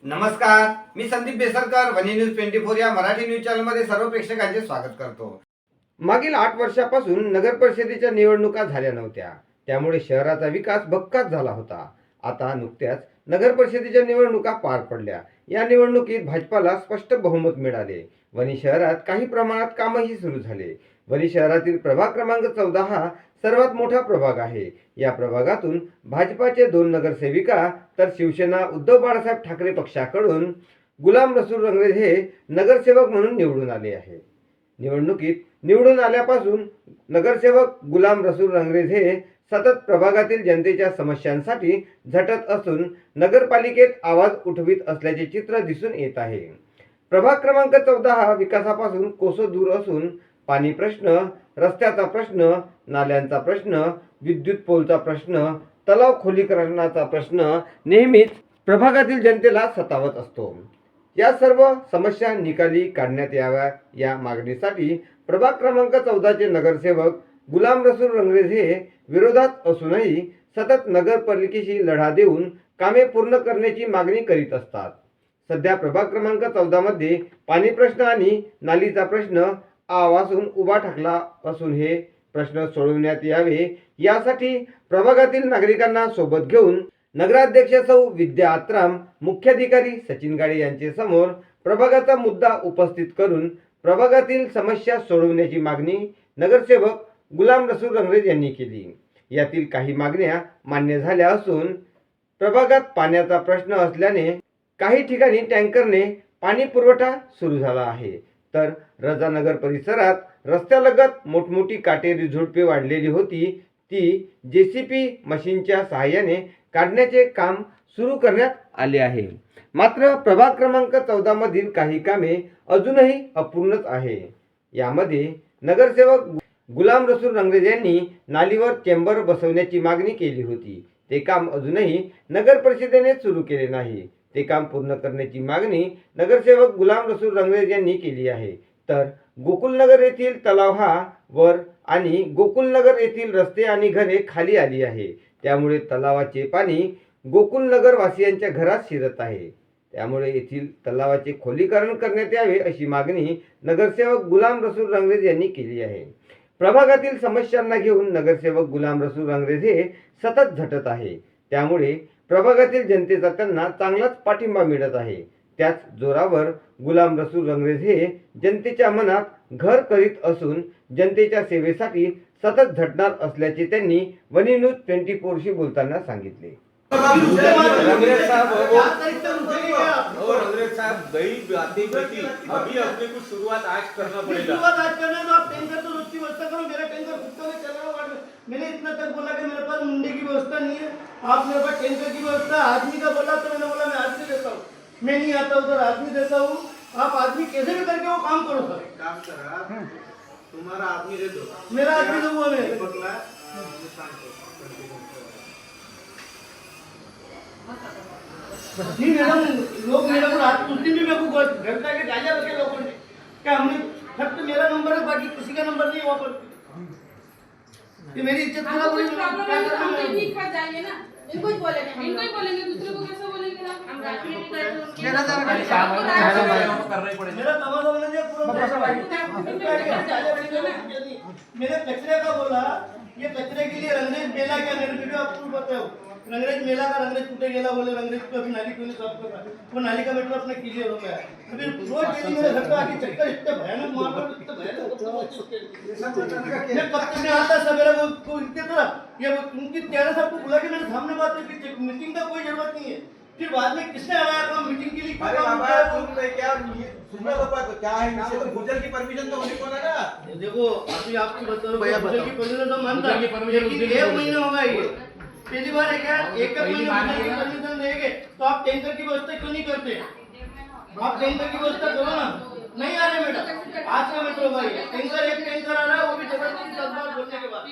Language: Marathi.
नमस्कार, मी संदीप बेसरकर, वनी न्यूज 24 या मराठी न्यूज चॅनलमध्ये सर्व प्रेक्षकांचे स्वागत करतो। मागील 8 वर्षापासून नगर परिषदेच्या निवडणुका झाल्या नव्हत्या, त्यामुळे शहराचा विकास भक्काच झाला होता। आता नुकत्याच नगर परिषदेच्या निवडणुका पार पडल्या। या निवडणुकीत भाजपाला स्पष्ट बहुमत मिळाले। वनी शहरात काही प्रमाणात कामही सुरू झाले। वनी शहरातील प्रभाग क्रमांक 14 हा सर्वात मोठा प्रभाग आहे। या प्रभागातून भाजपाचे 2 नगरसेविका तर शिवसेना उद्धव बाळासाहेब ठाकरे पक्षाकडून गुलाम रसूल रंगरेज हे नगरसेवक म्हणून निवडून आले आहे। निवडणुकीत निवडून आल्यापासून नगरसेवक गुलाम रसूल रंगरेज हे सतत प्रभागातील जनतेच्या समस्यांसाठी झटत असून नगरपालिकेत आवाज उठवित असल्याचे चित्र दिसून येत आहे। प्रभाग क्रमांक 14 हा विकासापासून कोसो दूर असून पाणी प्रश्न, रस्त्याचा प्रश्न, नाल्यांचा प्रश्न, विद्युत पोलचा प्रश्न, तलाव खोलीकरणाचा प्रश्न नेहमीच प्रभागातील जनतेला सतावत असतो। या सर्व समस्या निकाली काढण्यात याव्या या मागणीसाठी प्रभाग क्रमांक 14 चे नगरसेवक गुलाम रसूल रंगरेज हे विरोधात असूनही सतत नगरपालिकेशी लढा देऊन कामे पूर्ण करण्याची मागणी करीत असतात। सध्या प्रभाग क्रमांक 14 मध्ये पाणी प्रश्न आणि नालीचा प्रश्न आवासून उभा ठाकला असून हे प्रश्न सोडवण्यात यावे यासाठी प्रभागातील नागरिकांना सोबत घेऊन नगराध्यक्ष सौ विद्या आत्राम, मुख्याधिकारी सचिन गाडे यांचे समोर प्रभागाचा मुद्दा उपस्थित करून प्रभागातील समस्या सोडवण्याची मागणी नगरसेवक गुलाम रसूल रंगरेज यांनी केली। यातील काही मागण्या मान्य झाल्या असून प्रभागात पाण्याचा प्रश्न असल्याने काही ठिकाणी टँकरने पाणी पुरवठा सुरू झाला आहे, तर रजानगर परिसरात रस्त्यालगत मोठमोठी काटेरी झुडपे वाढलेली होती, ती जेसीबी मशीनच्या सहाय्याने काढण्याचे काम सुरू करण्यात आले आहे। मात्र प्रभाग क्रमांक 14 मधील काही कामे अजूनही अपूर्णच आहे। यामध्ये नगरसेवक गुलाम रसूल रंगरेज यांनी नालीवर चेंबर बसवण्याची मागणी केली होती, ते काम अजूनही नगर परिषदेने सुरू केले नाही। ते काम पूर्ण करण्याची मागणी नगरसेवक गुलाम रसूल रंगरेज यांनी केली आहे। तर गोकुलनगर येथील तलाव हा वर आणि गोकुलनगर येथील रस्ते आणि घरे खाली आली आहे, त्यामुळे तलावाचे पाणी गोकुलनगर वासियांच्या घरात शिरत आहे। त्यामुळे येथील तलावाचे खोलीकरण करण्यात यावे अशी मागणी नगरसेवक गुलाम रसूल रंगरेज यांनी केली आहे। प्रभागातील समस्यांना घेऊन नगरसेवक गुलाम रसूल रंगरेज हे सतत झटत आहे, त्यामुळे प्रभागातील जनतेचा त्यांना चांगलाच पाठिंबा मिळत आहे। त्याच जोरावर गुलाम रसूल रंगरेज हे जनतेच्या मनात घर करीत असून जनतेच्या सेवेसाठी सतत झटणार असल्याचे त्यांनी वनी न्यूज 24 शी बोलताना सांगितले। रंगरेज साहब गई बातें की अभी अपने को शुरुआत आज करना पड़ेगा। शुरुआत करना तो आप टैंकर तो रोज की व्यवस्था करो। मेरा टैंकर खुद का चल रहा है। मैंने इतना तक बोला कि मेरे पास मुंडे की व्यवस्था नहीं है, आप मेरे पास टैंकर की व्यवस्था। आदमी का बोला तो मैंने बोला मैं आदमी देता हूँ, मैं नहीं आता उधर आदमी देता हूँ। आप आदमी कैसे भी करके वो काम करो सर। काम करा, तुम्हारा आदमी दे दो, मेरा आदमी दूंगा मैं। नहीं मैडम, लोग मेरे को रात उस दिन भी मेरे को घर जाके गालियाँ बके लोगों ने क्या हमने फक्त मेरा नंबर है, बाकी किसी का नंबर नहीं वहाँ पर। ये मेरी इज्जत खराब हो जाएगी ना। इनको ही बोलेंगे, दूसरे को कैसे बोलेंगे ना। हम राखी में मेरा तमाशा बना दिया पूरा। मैंने कचरे का बोला, ये कचरे के लिए रंगरेज मेला क्या, मेरे वीडियो आपको बताओ। रंगरेज मेला का रंगरेज टूटे गेला बोले, रंगरेज को अभी नाली क्यों नहीं साफ कर रहा, वो नाली का मैटर अपने क्लियर हो गया। अभी रोज डेली मेरे घर पे आके चक्कर इतने भयानक मार रहा है, इतने भयानक। मैं कब तक आता सवेरे वो इनके तरफ ये उनकी 13 साहब को बुला के मेरे सामने बात है कि मीटिंग का कोई जरूरत नहीं है। फिर बाद में किसने आया था मीटिंग के लिए? अरे बाबा तुम क्या सुनना बाबा तो क्या है, इसे तो भूजल की परमिशन तो होनी को ना। देखो अभी आपको बता दो भैया, भूजल की परमिशन तो मानता है, लेकिन 1 महीना होगा ये पहली बार है क्या? एक महीने की परमिशन देंगे तो आप टैंकर की व्यवस्था क्यों नहीं करते? आप टैंकर की व्यवस्था करो ना। नहीं आ रहे मैडम, आज का मेट्रो भाई टैंकर, एक टैंकर आ रहा है वो भी जबरदस्ती 10 बार बोलने के बाद।